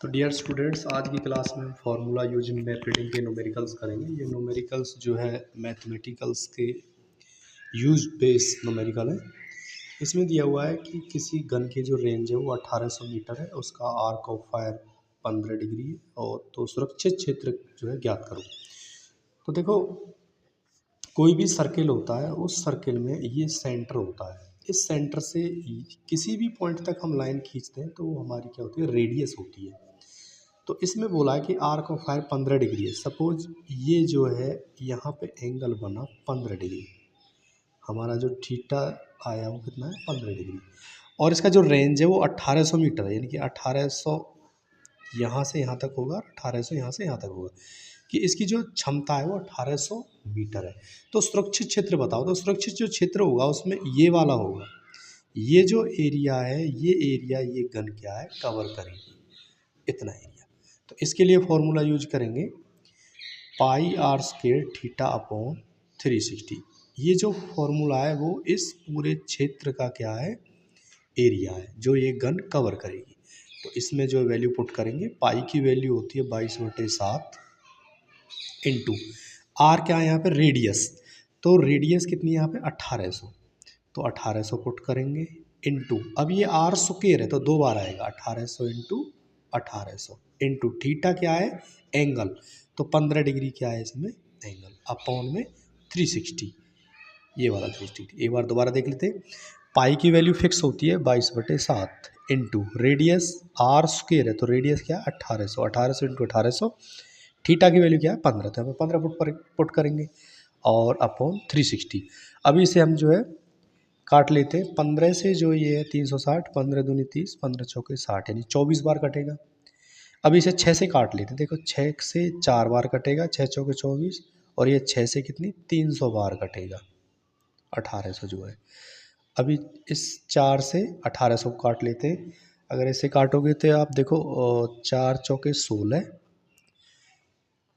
तो dear students, आज की क्लास में हम फार्मूला यूजिंग मैप रीडिंग के न्यूमेरिकल्स करेंगे। ये न्यूमेरिकल्स जो है मैथमेटिकल्स के यूज बेस्ड न्यूमेरिकल है। इसमें दिया हुआ है कि किसी गन की जो रेंज है वो 1800 मीटर है, उसका आर्क ऑफ फायर 15 डिग्री है और तो सुरक्षित क्षेत्र जो है ज्ञात करो। तो देखो, कोई भी सर्किल होता है, उस सर्किल में ये सेंटर होता है। इस सेंटर से किसी भी पॉइंट तक हम लाइन खींचते हैं तो वो हमारी क्या होती है, रेडियस होती है। तो इसमें बोला है कि आर्क ऑफ फायर 15 डिग्री है। सपोज ये जो है यहाँ पे एंगल बना 15 डिग्री, हमारा जो थीटा आया वो कितना है, 15 डिग्री। और इसका जो रेंज है वो 1800 मीटर है, यानी कि 1800 यहाँ से यहाँ तक होगा, 1800 यहाँ से यहाँ तक होगा, कि इसकी जो क्षमता है वो 1800 मीटर है। तो सुरक्षित क्षेत्र बताओ। तो सुरक्षित जो क्षेत्र होगा उसमें ये वाला होगा, ये जो एरिया है, ये एरिया ये गन क्या है, कवर करेगी, इतना एरिया। तो इसके लिए फॉर्मूला यूज करेंगे पाई आर स्क्वायर थीटा अपॉन 360। ये जो फॉर्मूला है वो इस पूरे क्षेत्र का क्या है, एरिया है जो ये गन कवर करेगी। तो इसमें जो वैल्यू पुट करेंगे, पाई की वैल्यू होती है 22/7 इंटू आर क्या है यहाँ पे, रेडियस। तो रेडियस कितनी है यहाँ पे, 1800। तो 1800 पुट करेंगे इंटू, अब ये आर स्क्वायर है तो दो बार आएगा, 1800 इंटू 1800 इंटू थीटा क्या है, एंगल। तो 15 डिग्री क्या है इसमें, एंगल, अपॉन में 360, ये वाला 360। एक बार दोबारा देख लेते हैं। पाई की वैल्यू फिक्स होती है 22/7 इंटू रेडियस आर स्क्वायर है, तो रेडियस क्या है 1800, 1800 इंटू 1800, थीटा की वैल्यू क्या है 15, तो हमें 15 पुट करेंगे और अपॉन 360। अभी इसे हम जो है काट लेते हैं। 15 से जो ये है 360, 15 दूनी 30, 15 चौके 60, यानी 24 बार कटेगा। अब इसे 6 से काट लेते हैं। देखो 6 से 4 बार कटेगा, 6 चौके 24, और ये 6 से कितनी 300 बार कटेगा, 1800 जो है। अभी इस 4 से 1800 को काट लेते हैं। अगर इसे काटोगे तो आप देखो 4 चौके 16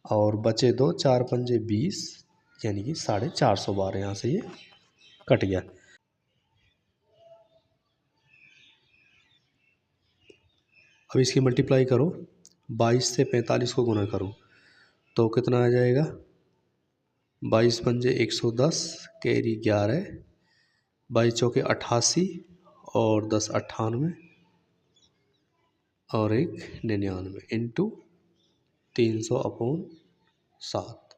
और बचे 2, 4 पंजे 20, यानी कि 450 बार यहाँ से ये कट गया। अब इसकी मल्टीप्लाई करो, 22 से 45 को गुना करो तो कितना आ जाएगा, 22 पंजे 110, कैरी 11, 22 चौके 88 और 10 98 और 1 99 इंटू 300 अपॉन 7।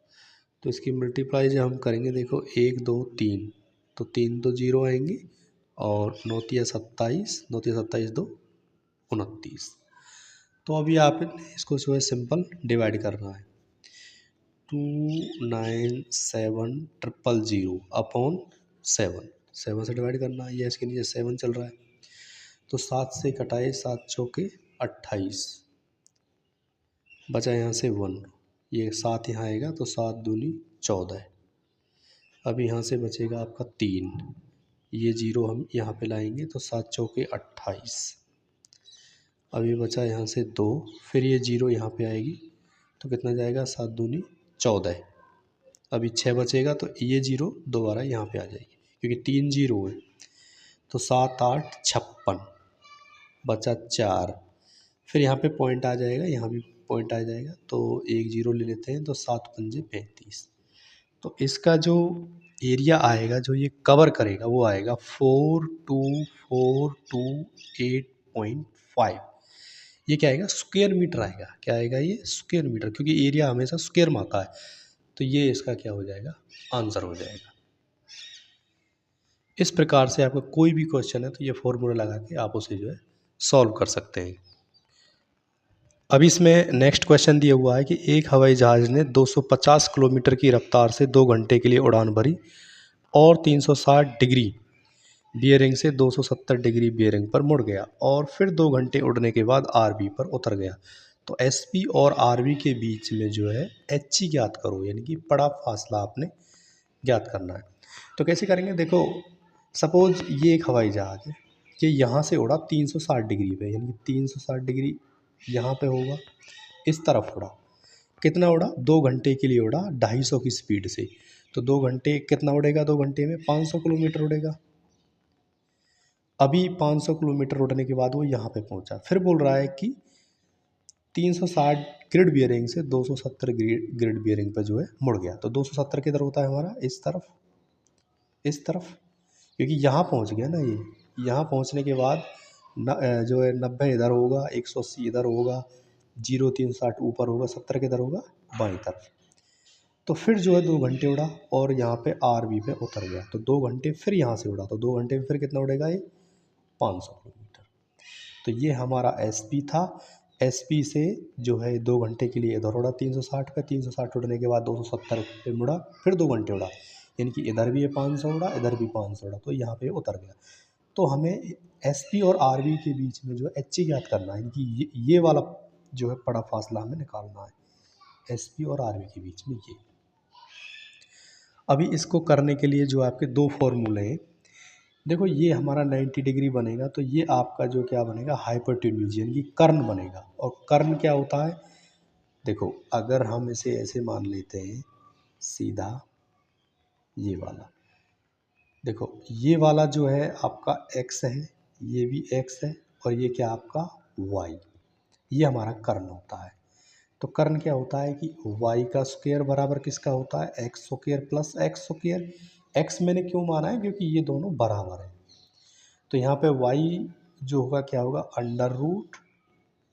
तो इसकी मल्टीप्लाई जब हम करेंगे, देखो 1 2 3, तो 3 तो 0 आएंगे और 9 तिया 27, 9 तिया 27, 2 29। तो अभी आप इसको जो है सिंपल डिवाइड करना है, 297,000 अपॉन 7 से डिवाइड करना है। ये इसके नीचे 7 चल रहा है, तो 7 से कटाए 7 चौके 28, बचा यहाँ से 1, ये 7 यहाँ आएगा तो 7 दूनी 14। अब यहाँ से बचेगा आपका 3, ये 0 हम यहाँ पे लाएंगे तो 7 चौके 28। अब ये बचा यहाँ से 2, फिर ये 0 यहाँ पे आएगी तो कितना जाएगा, 7 दूनी 14। अभी 6 बचेगा तो ये 0 दोबारा यहाँ पे आ जाएगी क्योंकि 3 0 है, तो 7 8 56, बचा 4। फिर यहाँ पे पॉइंट आ जाएगा, यहाँ भी पॉइंट आ जाएगा तो 1 0 ले लेते हैं, तो 7 पंजे 35। तो इसका जो एरिया आएगा जो ये कवर करेगा वो आएगा 42,428.5। ये क्या आएगा, स्क्वायर मीटर आएगा। क्या आएगा, ये स्क्वायर मीटर, क्योंकि एरिया हमेशा स्क्वायर में आता है। तो ये इसका क्या हो जाएगा, आंसर हो जाएगा। इस प्रकार से आपका कोई भी क्वेश्चन है तो ये फॉर्मूला लगा के आप उसे जो है सॉल्व कर सकते हैं। अब इसमें नेक्स्ट क्वेश्चन दिया हुआ है कि एक हवाई जहाज़ ने 250 किलोमीटर की रफ्तार से 2 घंटे के लिए उड़ान भरी और 360 डिग्री बियरिंग से 270 डिग्री बियरिंग पर मुड़ गया और फिर 2 घंटे उड़ने के बाद आरबी पर उतर गया। तो एसपी और आरबी के बीच में जो है एचई ज्ञात करो, यानी कि बड़ा फासला आपने ज्ञात करना है। तो कैसे करेंगे, देखो सपोज ये एक हवाई जहाज़ है, ये यहाँ से उड़ा 360 डिग्री पे, यानी कि 360 डिग्री यहाँ पे होगा, इस तरफ उड़ा। कितना उड़ा, 2 घंटे के लिए उड़ा 250 की स्पीड से। तो 2 घंटे कितना उड़ेगा, 2 घंटे में 500 किलोमीटर उड़ेगा। अभी 500 किलोमीटर उड़ने के बाद वो यहाँ पे पहुँचा, फिर बोल रहा है कि 360 ग्रिड बियरिंग से 270 ग्रिड बियरिंग पर जो है मुड़ गया। तो 270 किधर होता है हमारा, इस तरफ, इस तरफ, क्योंकि यहाँ पहुँच गया ना ये। यहाँ पहुँचने के बाद जो है 90 इधर होगा, 180 इधर होगा, 0 360 ऊपर होगा, 70 किधर होगा, बाईं तरफ। तो फिर जो है 2 घंटे उड़ा और यहाँ पे RB पे उतर गया। तो 2 घंटे फिर यहाँ से उड़ा, तो 2 घंटे में फिर कितना उड़ेगा ये, 500 किलोमीटर। तो ये हमारा SP था। SP से जो है 2 घंटे के लिए इधर उड़ा 360 का, 360 उड़ने के बाद 270 पे मुड़ा, फिर 2 घंटे उड़ा, यानी कि इधर भी ये 500 उड़ा, इधर भी 500 उड़ा, तो यहाँ पे उतर गया। तो हमें SP और RB के बीच में जो है HG ज्ञात करना है, यानी कि ये वाला जो है बड़ा फासला हमें निकालना है, SP और RB के बीच में ये। अभी इसको करने के लिए जो आपके दो फॉर्मूले हैं, देखो ये हमारा 90 डिग्री बनेगा, तो ये आपका जो क्या बनेगा, हाइपोटेन्यूज यानी कि कर्ण बनेगा। और कर्ण क्या होता है, देखो अगर हम इसे ऐसे मान लेते हैं सीधा, ये वाला देखो, ये वाला जो है आपका x है, ये भी x है, और ये क्या आपका y, ये हमारा कर्ण होता है। तो कर्ण क्या होता है कि y का स्क्वायर बराबर किसका होता है, x square plus x square. x मैंने क्यों माना है, क्योंकि ये दोनों बराबर हैं। तो यहाँ पे y जो होगा क्या होगा, अंडर रूट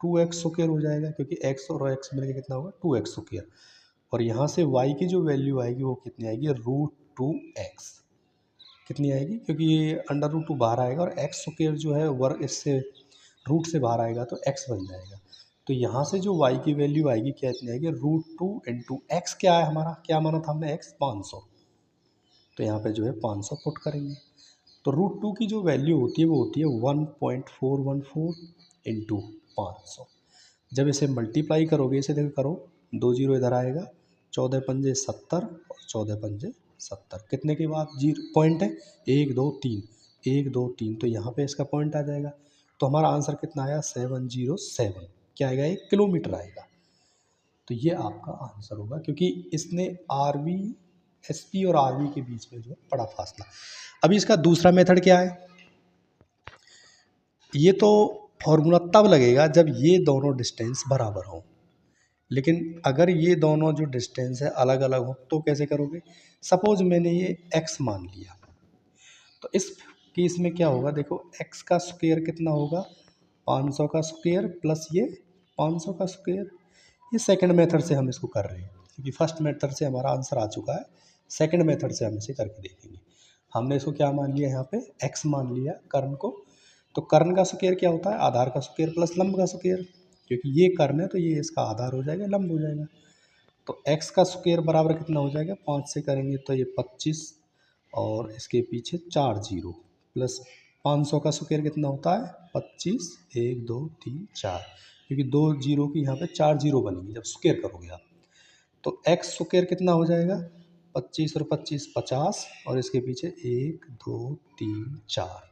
2x स्क्वायर हो जाएगा, क्योंकि x और x मिलकर कितना होगा, 2x स्क्वायर। और यहाँ से y की जो वैल्यू आएगी वो कितनी आएगी, √2x कितनी आएगी, क्योंकि ये अंडर रूट 2 बाहर आएगा और x स्क्वायर जो है वर्ग इससे रूट से बाहर आएगा तो x बन जाएगा। तो यहाँ से जो y की वैल्यू आएगी क्या इतनी आएगी, √2 इंटू x क्या है हमारा, क्या माना था हमने x 500, तो यहाँ पे जो है 500 पुट करेंगे। तो √2 की जो वैल्यू होती है वो होती है 1.414 इंटू 500। जब इसे मल्टीप्लाई करोगे, इसे देखो करो, 2 जीरो इधर आएगा, 14 पंजे 70 और 14 पंजे 70, कितने के बाद जीरो पॉइंट है, 1 2 3, 1 2 3, तो यहाँ पे इसका पॉइंट आ जाएगा। तो हमारा आंसर कितना आया, 707, क्या आएगा, 1 किलोमीटर आएगा। तो ये आपका आंसर होगा, क्योंकि इसने RB SP और RB के बीच में जो है बड़ा फासला। अभी इसका दूसरा मेथड क्या है, ये तो फॉर्मूला तब लगेगा जब ये दोनों डिस्टेंस बराबर हों, लेकिन अगर ये दोनों जो डिस्टेंस है अलग अलग हो तो कैसे करोगे। सपोज मैंने ये x मान लिया, तो इस केस में क्या होगा, देखो x का स्क्वायर कितना होगा, 500 का स्क्वायर प्लस ये 500 का स्क्वायर। ये सेकंड मेथड से हम इसको कर रहे हैं, क्योंकि फर्स्ट मेथड से हमारा आंसर आ चुका है, सेकंड मेथड से हम इसे करके देखेंगे। हमने इसको क्या मान लिया, यहाँ पे x मान लिया कर्ण को। तो कर्ण का स्क्वायर क्या होता है, आधार का स्क्वायर प्लस लंब का स्क्वायर, क्योंकि ये कर्ण है तो ये इसका आधार हो जाएगा, लंब हो जाएगा। तो x का स्क्वायर बराबर कितना हो जाएगा, 5 से करेंगे तो ये 25 और इसके पीछे 4 जीरो, प्लस 500 का स्क्वायर कितना होता है, 25, 1 2 3 4, क्योंकि 2 जीरो की यहाँ पे 4 जीरो बनेंगे जब स्क्वायर करोगे आप। तो x स्क्वायर कितना हो जाएगा, 25 और 25 50, और इसके पीछे 1 2 3 4,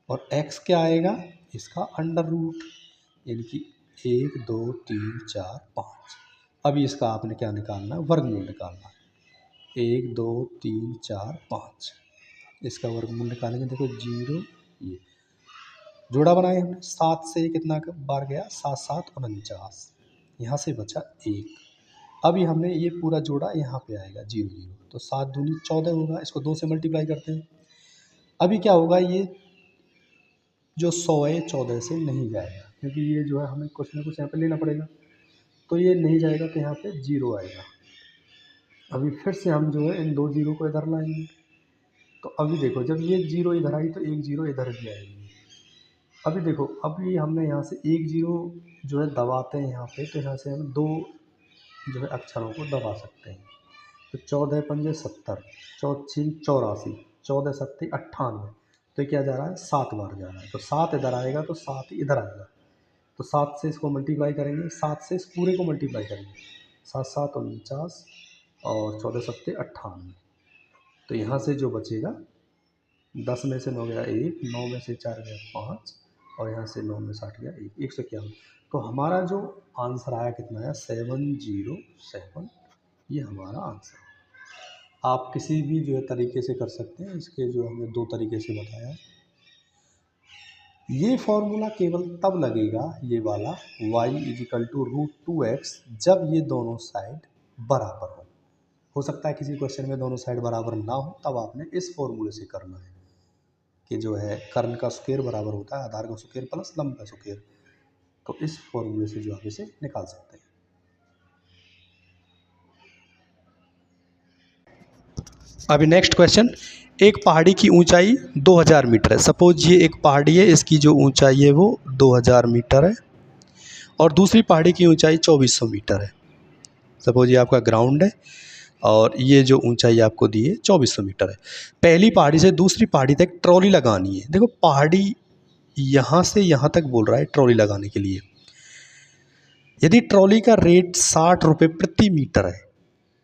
और x क्या आएगा, इसका अंडर रूट, यानी कि 1 2 3 4 5। अभी इसका आपने क्या निकालना है, वर्गमूल निकालना है, 1 2 3 4 5, इसका वर्गमूल निकालेंगे। देखो जीरो, ये जोड़ा बनाए हमने, 7 से कितना बार गया, 7 7 49, यहाँ से बचा 1। अभी हमने ये पूरा जोड़ा यहाँ पे आएगा 0 0, तो 7 दूनी 14 होगा, इसको 2 से मल्टीप्लाई करते हैं। अभी क्या होगा, ये जो 100 है 14 से नहीं जाएगा, क्योंकि ये जो है हमें कुछ ना कुछ यहाँ पे लेना पड़ेगा, तो ये नहीं जाएगा, तो यहाँ पे 0 आएगा। अभी फिर से हम जो है इन 2 जीरो को इधर लाएंगे, तो अभी देखो जब ये 0 इधर आई तो 1 जीरो इधर भी आएगी। अभी देखो, अभी हमने यहाँ से 1 जीरो जो है दबाते हैं यहाँ पे, तो यहाँ से हम 2 जो है अक्षरों को दबा सकते हैं। तो 14 पंजे 70, 4 84, 14 सत्ती 98, तो क्या जा रहा है, 7 बार जा रहा है, तो 7 इधर आएगा तो 7 इधर आएगा। तो 7 से इसको मल्टीप्लाई करेंगे, 7 से इस पूरे को मल्टीप्लाई करेंगे, 7 7 49 और 14 सत्ते 98, तो यहाँ से जो बचेगा, 10 में से 9 गया 1, 9 में से 4 गया 5, और यहाँ से 9 में 60 गया 1, 151। तो हमारा जो आंसर आया कितना आया, 707, ये हमारा आंसर है। आप किसी भी जो है तरीके से कर सकते हैं, इसके जो हमने 2 तरीके से बताया है। ये फॉर्मूला केवल तब लगेगा ये वाला y = √2x जब ये दोनों साइड बराबर हो सकता है किसी क्वेश्चन में दोनों साइड बराबर ना हो, तब आपने इस फॉर्मूले से करना है कि जो है कर्ण का स्क्वायर बराबर होता है आधार का स्क्वायर प्लस लंब का स्क्वायर। तो इस फॉर्मूले से जो आप इसे निकाल सकते हैं। अभी नेक्स्ट क्वेश्चन, एक पहाड़ी की ऊंचाई 2000 मीटर है। सपोज ये एक पहाड़ी है, इसकी जो ऊंचाई है वो 2000 मीटर है और दूसरी पहाड़ी की ऊंचाई 2400 मीटर है। सपोज ये आपका ग्राउंड है और ये जो ऊंचाई आपको दी है 2400 मीटर है। पहली पहाड़ी से दूसरी पहाड़ी तक ट्रॉली लगानी है। देखो पहाड़ी यहाँ से यहाँ तक बोल रहा है ट्रॉली लगाने के लिए। यदि ट्रॉली का रेट 60 रुपये प्रति मीटर है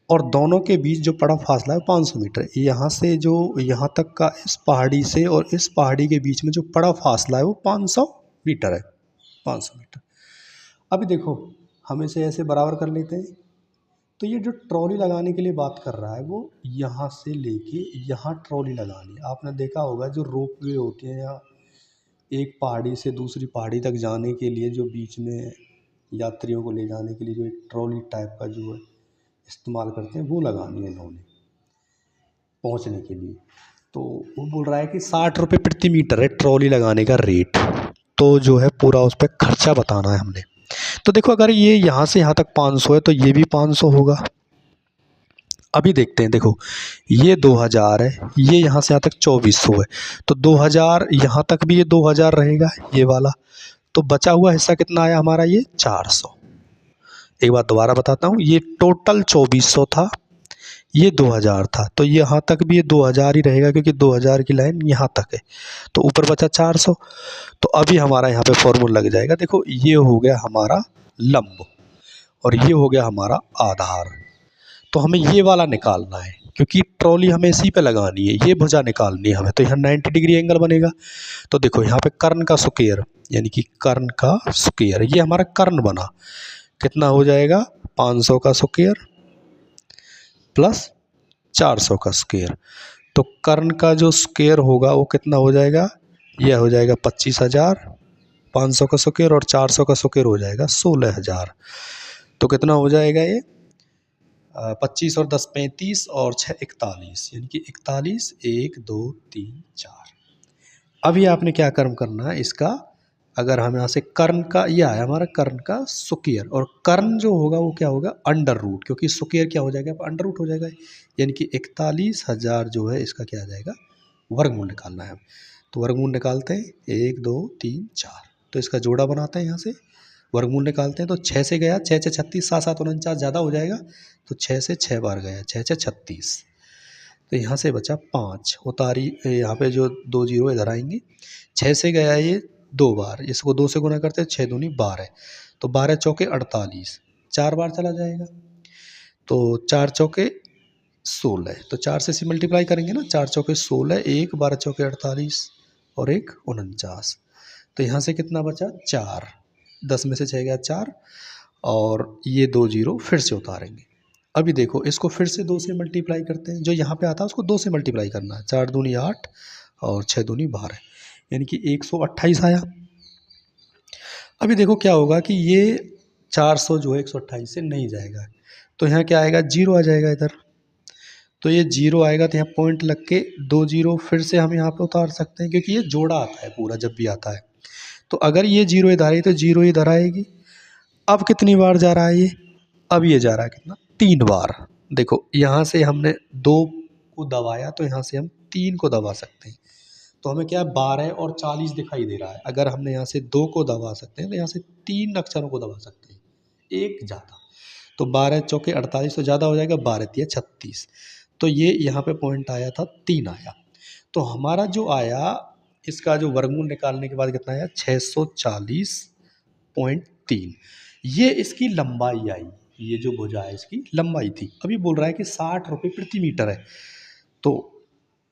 और दोनों के बीच जो पड़ा फासला है 500 मीटर, यहाँ से जो यहाँ तक का इस पहाड़ी से और इस पहाड़ी के बीच में जो पड़ा फासला है वो 500 मीटर है, 500 मीटर। अभी देखो हम इसे ऐसे बराबर कर लेते हैं। तो ये जो ट्रॉली लगाने के लिए बात कर रहा है वो यहाँ से लेके यहाँ ट्रॉली लगानी है। आपने देखा होगा जो रोपवे होते हैं या एक पहाड़ी से दूसरी पहाड़ी तक जाने के लिए जो बीच में यात्रियों को ले जाने के लिए जो एक ट्रॉली टाइप का जो है इस्तेमाल करते हैं वो लगानी है इन्होंने पहुंचने के लिए। तो वो बोल रहा है कि 60 रुपये प्रति मीटर है ट्रॉली लगाने का रेट। तो जो है पूरा उस पर खर्चा बताना है हमने। तो देखो अगर ये यहाँ से यहाँ तक 500 है तो ये भी 500 होगा। अभी देखते हैं, देखो ये 2000 है, ये यहाँ से यहाँ तक 2400 है, तो 2000 यहाँ तक भी ये 2000 रहेगा ये वाला। तो बचा हुआ हिस्सा कितना आया हमारा, ये 400। एक बात दोबारा बताता हूँ, ये टोटल 2400 था, ये 2000 था, तो यहाँ तक भी ये 2000 ही रहेगा क्योंकि 2000 की लाइन यहाँ तक है। तो ऊपर बचा 400। तो अभी हमारा यहाँ पे फॉर्मूला लग जाएगा। देखो ये हो गया हमारा लंब और ये हो गया हमारा आधार। तो हमें ये वाला निकालना है क्योंकि ट्रॉली हमें इसी पे लगानी है, ये भुजा निकालनी है हमें। तो यहाँ 90 डिग्री एंगल बनेगा। तो देखो यहाँ पे कर्ण का स्क्वायर यानी कि कर्ण का स्क्वायर, ये हमारा कर्ण बना, कितना हो जाएगा 500 का स्क्वायर प्लस 400 का स्क्वायर। तो कर्ण का जो स्क्वायर होगा वो कितना हो जाएगा, यह हो जाएगा 25,000, 500 का स्क्वायर और 400 का स्क्वायर हो जाएगा 16,000। तो कितना हो जाएगा ये 25 और 10 35 और 6 41, यानी कि 41, 1 2 3 4। अभी आपने क्या कर्म करना है इसका, अगर हम यहाँ से कर्ण का, ये आया हमारा कर्ण का स्क्वायर और कर्ण जो होगा वो क्या होगा अंडर रूट, क्योंकि स्क्वायर क्या हो जाएगा अंडर रूट हो जाएगा, यानी कि 41,000 जो है इसका क्या आ जाएगा वर्गमूल निकालना है। तो वर्गमूल निकालते हैं 1 2 3 4, तो इसका जोड़ा बनाते हैं, यहाँ से वर्गमूल निकालते हैं। तो 6 से गया, 6 6 36, 7 7 49 ज़्यादा हो जाएगा, तो 6 से 6 बार गया, 6 6 36। तो यहाँ से बचा 5, उतारी यहाँ पे जो 2 जीरो इधर आएंगे। 6 से गया ये 2 बार, इसको 2 से गुना करते हैं, 6 दूनी 12, तो 12 चौके 48, 4 बार चला जाएगा। तो 4 चौके 16, तो 4 से इसे मल्टीप्लाई करेंगे ना, 4 चौके 16, 1 12 चौके 48 और 1 49। तो यहाँ से कितना बचा 4, 10 में से 6 गया 4 और ये 2 जीरो फिर से उतारेंगे। अभी देखो इसको फिर से 2 से मल्टीप्लाई करते हैं, जो यहाँ पे आता है उसको 2 से मल्टीप्लाई करना है, 4 दूनी 8 और 6 दूनी 12, यानी कि 128 आया। अभी देखो क्या होगा कि ये 400 जो है 128 से नहीं जाएगा, तो यहाँ क्या आएगा जीरो आ जाएगा इधर। तो ये जीरो आएगा तो यहाँ पॉइंट लग के 2 जीरो फिर से हम यहाँ पे उतार सकते हैं, क्योंकि ये जोड़ा आता है पूरा जब भी आता है। तो अगर ये जीरो इधर आई तो जीरो इधर आएगी। अब कितनी बार जा रहा है ये, अब ये जा रहा है कितना 3 बार। देखो यहाँ से हमने 2 को दबाया तो यहाँ से हम 3 को दबा सकते हैं, तो हमें क्या है 12 और 40 दिखाई दे रहा है। अगर हमने यहाँ से 2 को दबा सकते हैं तो यहाँ से 3 अक्षरों को दबा सकते हैं, एक ज़्यादा। तो 12 चौके 48 तो ज़्यादा हो जाएगा, 12 तिया 36। तो ये यहाँ पे पॉइंट आया था 3 आया। तो हमारा जो आया इसका जो वर्गमूल निकालने के बाद कितना आया 640.3, ये इसकी लंबाई आई, ये जो भुजा है इसकी लंबाई थी। अभी बोल रहा है कि 60 रुपये प्रति मीटर है, तो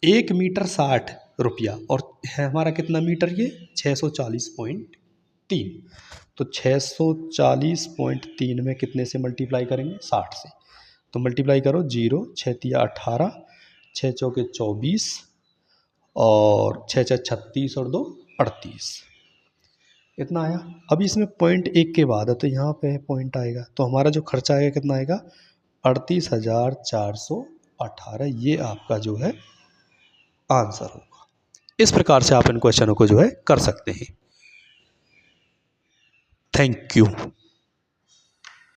1 मीटर 60 रुपया और है हमारा कितना मीटर, ये 640.3। तो 640.3 में कितने से मल्टीप्लाई करेंगे 60 से, तो मल्टीप्लाई करो, 0 6 तिया 18, 6 चौके 24 और 6 6 36 और 2 38। कितना आया। अभी इसमें पॉइंट 1 के बाद है तो यहाँ पे पॉइंट आएगा, तो हमारा जो खर्चा आएगा कितना आएगा 38,418। ये आपका जो है आंसर होगा। इस प्रकार से आप इन क्वेश्चनों को जो है कर सकते हैं। Thank you.